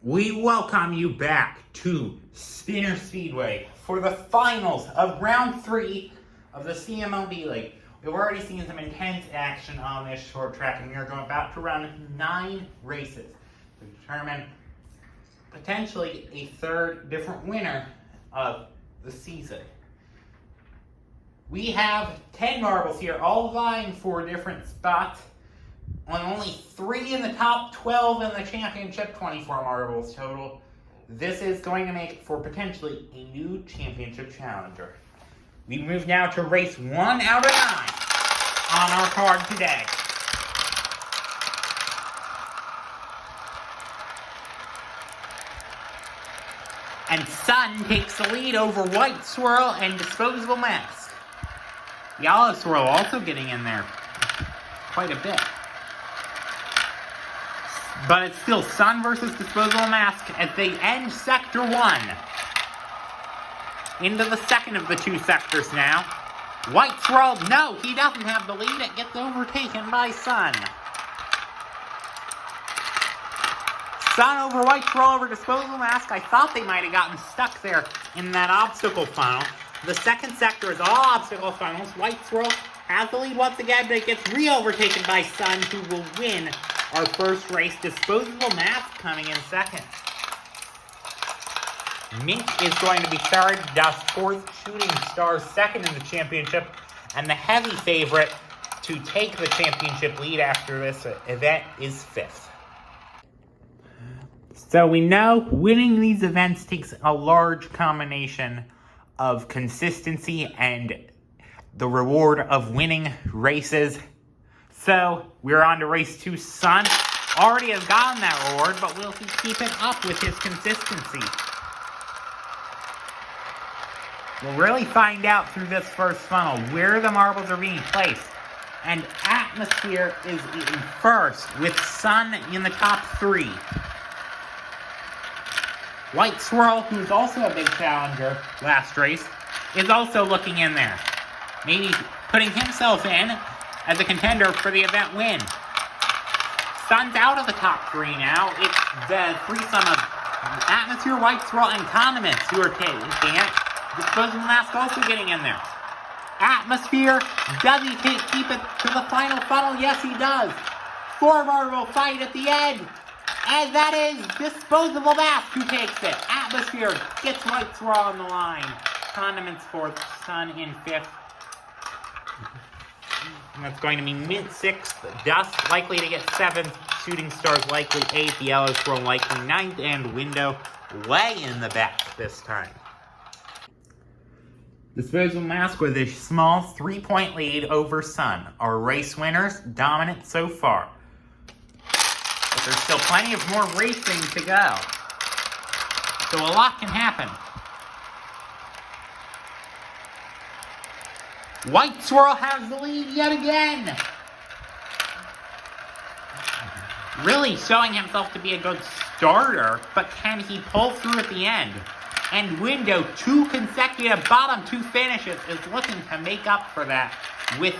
We welcome you back to Spinner Speedway for the finals of round 3 of the CML League. We've already seen some intense action on this short track, and we are about to run 9 races to determine potentially a third different winner of the season. We have 10 marbles here, all vying for different spots. Only 3 in the top 12 in the championship, 24 marbles total. This is going to make for potentially a new championship challenger. We move now to race 1 out of 9 on our card today. And Sun takes the lead over White Swirl and Disposable Mask. Yellow Swirl also getting in there quite a bit. But it's still Sun versus Disposable Mask as they end Sector 1. Into the second of the 2 sectors now. White Swirl, no, he doesn't have the lead. It gets overtaken by Sun. Sun over White Swirl over Disposable Mask. I thought they might have gotten stuck there in that obstacle funnel. The second sector is all obstacle funnels. White Swirl has the lead once again, but it gets re-overtaken by Sun, who will win our first race. Disposable Mask coming in second. Mink is going to be third, Dust fourth, Shooting Stars second in the championship, and the heavy favorite to take the championship lead after this event is fifth. So we know winning these events takes a large combination of consistency and the reward of winning races. So we're on to race 2. Sun already has gotten that reward, but will he keep it up with his consistency? We'll really find out through this first funnel where the marbles are being placed. And Atmosphere is in first, with Sun in the top 3. White Swirl, who's also a big challenger last race, is also looking in there. Maybe putting himself in as a contender for the event win. Sun's out of the top 3 now. It's the threesome of Atmosphere, White Swirl, and Condiments who are taking it. Disposable Mask also getting in there. Atmosphere, does he keep it to the final funnel? Yes, he does. 4 marble fight at the end. And that is Disposable Mask who takes it. Atmosphere gets White Swirl on the line. Condiments 4th, Sun in 5th. And that's going to be Mint 6th, Dust likely to get 7th, Shooting Stars likely 8th, Yellow Swirl likely 9th, and Window way in the back this time. Disposable Mask with a small 3-point lead over Sun. Our race winners dominant so far. But there's still plenty of more racing to go. So a lot can happen. White Swirl has the lead yet again. Really showing himself to be a good starter, but can he pull through at the end? And Window, 2 consecutive bottom 2 finishes, is looking to make up for that with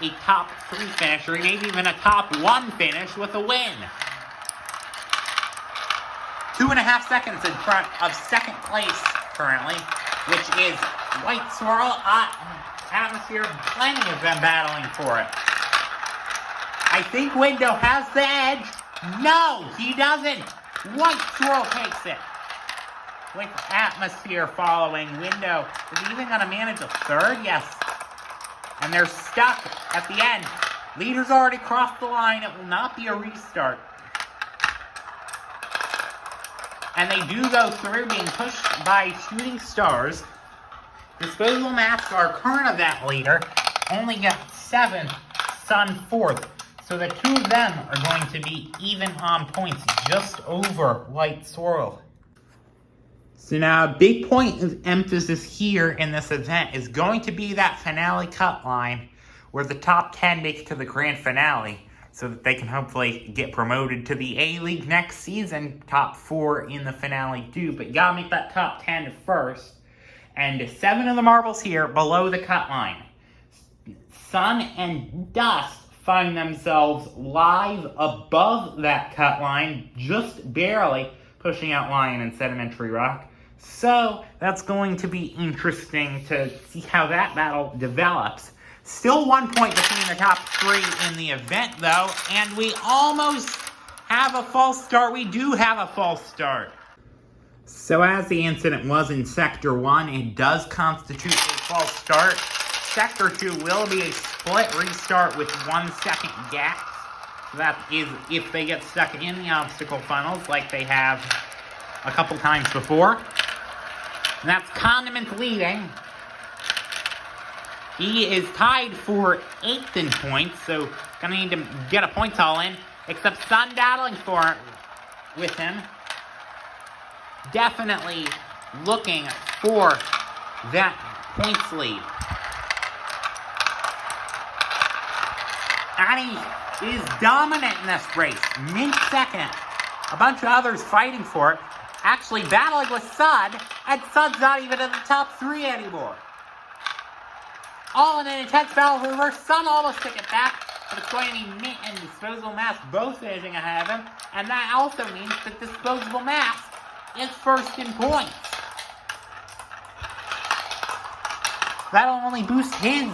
a top 3 finish, or maybe even a top 1 finish with a win. 2.5 seconds in front of second place currently, which is White Swirl. Atmosphere, plenty of them battling for it. I think Window has the edge. No, he doesn't. White Swirl takes it. With Atmosphere following. Window is even going to manage a third. Yes. And they're stuck at the end. Leaders already crossed the line. It will not be a restart. And they do go through, being pushed by Shooting Stars. Disposable Mask, our current event leader, only got 7th, Sun 4th. So the 2 of them are going to be even on points, just over White Swirl. So now a big point of emphasis here in this event is going to be that finale cut line where the top 10 make it to the grand finale so that they can hopefully get promoted to the A-League next season. Top 4 in the finale too, but you gotta make that top 10 first. And 7 of the marbles here below the cut line. Sun and Dust find themselves live above that cut line, just barely, pushing out Lion and Sedimentary Rock. So that's going to be interesting to see how that battle develops. Still 1 point between the top 3 in the event, though, and we almost have a false start. We do have a false start. So as the incident was in Sector 1, it does constitute a false start. Sector 2 will be a split restart with 1 second gap. That is if they get stuck in the obstacle funnels like they have a couple times before. And that's Condiments leading. He is tied for 8th in points, so gonna need to get a points haul in. Except Sun battling for it with him. Definitely looking for that points lead. And he is dominant in this race. Mint second. A bunch of others fighting for it. Actually battling with Sud, and Sud's not even in the top 3 anymore. All in an intense battle for reverse. Sun almost took it back, but it's going to be Mint and Disposable Mask both finishing ahead of him, and that also means that Disposable Mask is first in points. That'll only boost his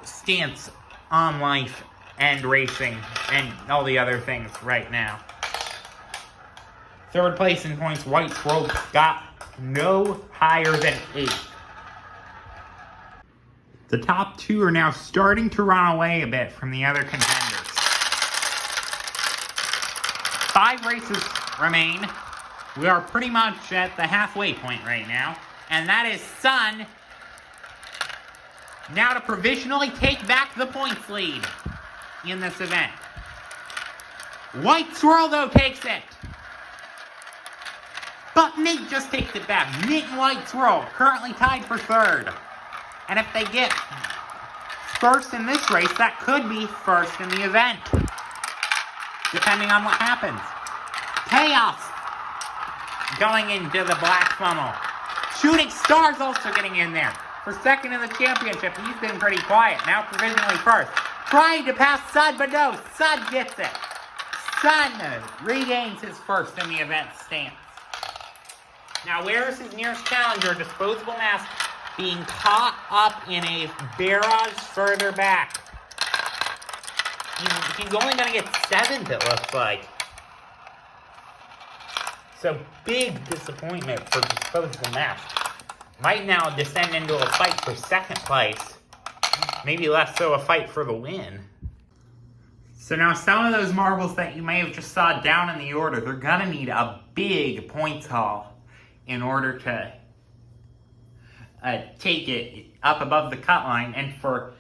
stance on life and racing and all the other things right now. 3rd place in points, White Swirl got no higher than 8th. The top 2 are now starting to run away a bit from the other contenders. 5 races remain. We are pretty much at the halfway point right now. And that is Sun now to provisionally take back the points lead in this event. White Swirl, though, takes it. But Mint just takes it back. Mint and White Swirl currently tied for 3rd. And if they get first in this race, that could be first in the event. Depending on what happens. Chaos going into the black funnel. Shooting Stars also getting in there. For 2nd in the championship, he's been pretty quiet. Now provisionally first. Trying to pass Sud, but no, Sud gets it. Sun regains his first in the event stance. Now where is his nearest challenger, Disposable Mask, being caught up in a barrage further back. He's only going to get 7th, it looks like. So, big disappointment for Disposable Mask. Might now descend into a fight for 2nd place. Maybe less so a fight for the win. So now some of those marbles that you may have just saw down in the order, they're going to need a big points haul in order to take it up above the cut line. And for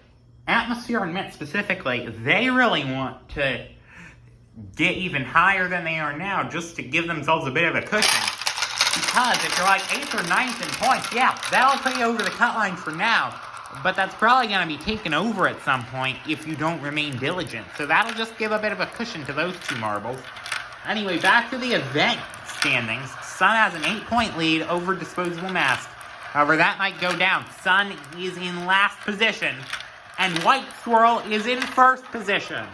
Atmosphere and Mint specifically, they really want to get even higher than they are now just to give themselves a bit of a cushion. Because if you're like 8th or 9th in points, yeah, that'll put you over the cut line for now. But that's probably going to be taken over at some point if you don't remain diligent. So that'll just give a bit of a cushion to those 2 marbles. Anyway, back to the event standings. Sun has an 8-point lead over Disposable Mask. However, that might go down. Sun is in last position, and White Swirl is in 1st position.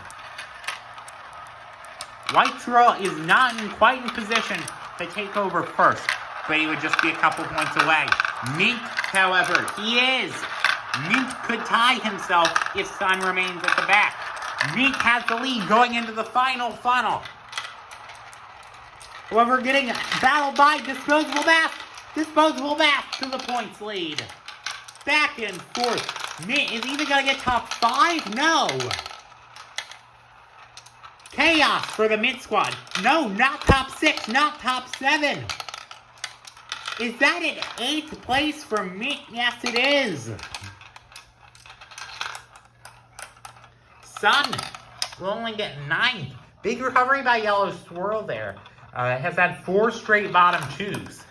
White Swirl is not quite in position to take over 1st, but he would just be a couple points away. Mint, however, he is. Mint could tie himself if Sun remains at the back. Mint has the lead going into the final funnel. However, getting battled by Disposable Mask. Disposable Mask to the points lead. Back and forth. Mint is even going to get top 5? No. Chaos for the Mint squad. No, not top 6, not top 7. Is that an 8th place for Mint? Yes, it is. Sun will only get 9th. Big recovery by Yellow Swirl there. Has had 4 straight bottom 2s.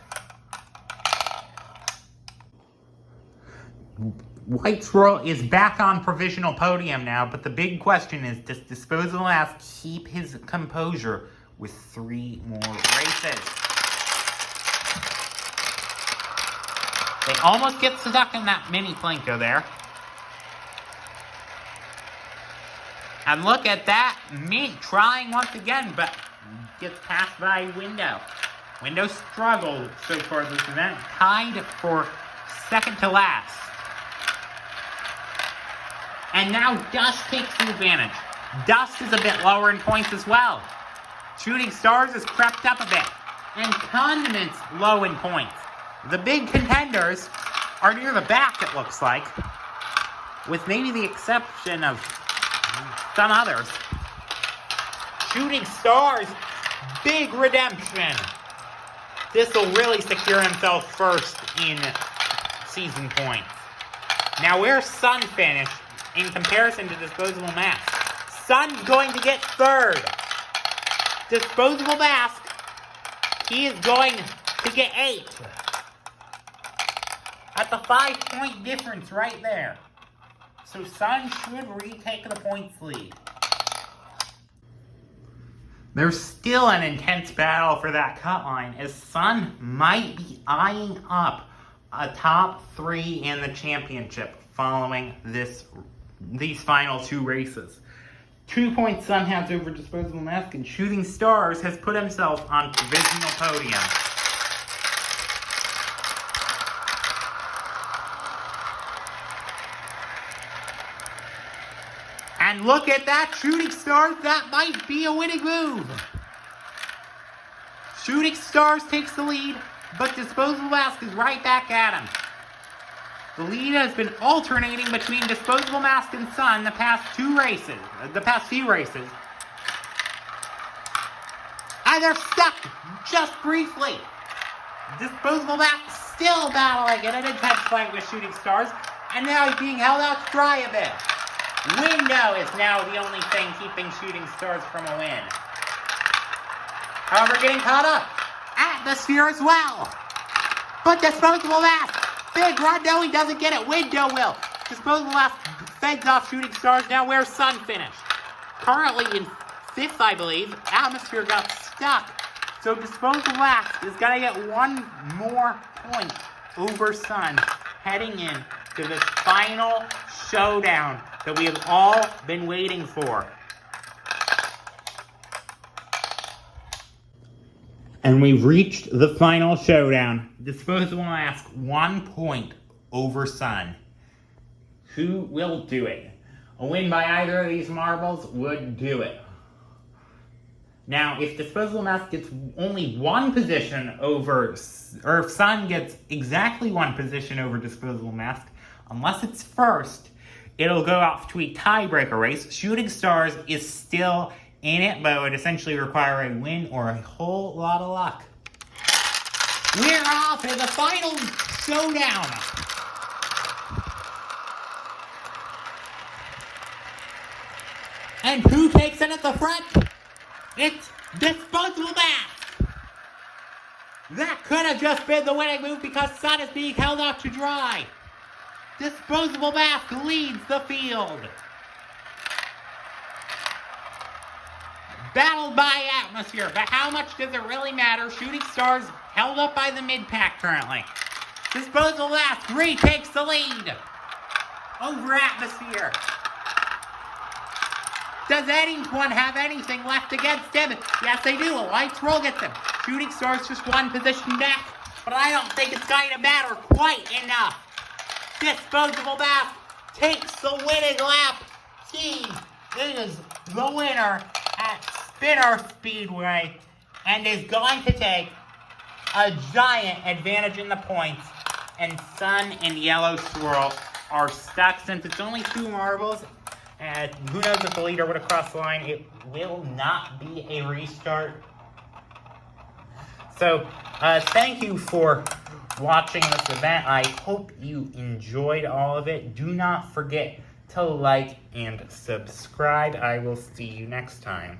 White Swirl is back on provisional podium now, but the big question is, does Disposable Mask keep his composure with 3 more races? They almost get stuck in that mini Plinko there. And look at that, Mint trying once again, but gets passed by Window. Window struggled so far this event, tied for second to last. And now Dust takes the advantage. Dust is a bit lower in points as well. Shooting Stars has crept up a bit. And Condiments low in points. The big contenders are near the back, it looks like. With maybe the exception of some others. Shooting Stars, big redemption. This will really secure himself first in season points. Now, where's Sun finished in comparison to Disposable Mask? Sun's going to get third. Disposable Mask, he is going to get 8. That's a 5-point difference right there. So Sun should retake the points lead. There's still an intense battle for that cut line, as Sun might be eyeing up a top 3 in the championship following these final 2 races. 2 points Sun has over Disposable Mask, and Shooting Stars has put himself on provisional podium. And look at that, Shooting Stars, that might be a winning move. Shooting Stars takes the lead, but Disposable Mask is right back at him. The lead has been alternating between Disposable Mask and Sun the past few races. And they're stuck just briefly. Disposable Mask still battling in an intense fight with Shooting Stars, and now he's being held out to dry a bit. Window is now the only thing keeping Shooting Stars from a win. However, getting caught up. Atmosphere as well. But Disposable Mask, big run, no, he doesn't get it. Window will. Disposable Mask fends off Shooting Stars. Now where's Sun finished? Currently in 5th, I believe. Atmosphere got stuck. So Disposable Mask is going to get 1 more point over Sun, heading in to this final showdown that we have all been waiting for. And we've reached the final showdown. Disposable Mask 1 point over Sun. Who will do it? A win by either of these marbles would do it. Now, if Disposable Mask gets only 1 position over, or if Sun gets exactly 1 position over Disposable Mask, unless it's first, it'll go off to a tiebreaker race. Shooting Stars is still in it, but it would essentially require a win or a whole lot of luck. We're off in the final showdown. And who takes it at the front? It's Disposable Mask. That could have just been the winning move because Sun is being held out to dry. Disposable Mask leads the field. Battled by Atmosphere, but how much does it really matter? Shooting Stars held up by the mid-pack currently. Disposable Mask retakes the lead over Atmosphere. Does anyone have anything left against him? Yes, they do. A lights roll gets him. Shooting Stars just 1 position back, but I don't think it's going to matter quite enough. Disposable Mask takes the winning lap. He is the winner at Speedway and is going to take a giant advantage in the points. And Sun and Yellow Swirl are stuck since it's only 2 marbles. And who knows if the leader would have crossed the line. It will not be a restart. So, thank you for watching this event. I hope you enjoyed all of it. Do not forget to like and subscribe. I will see you next time.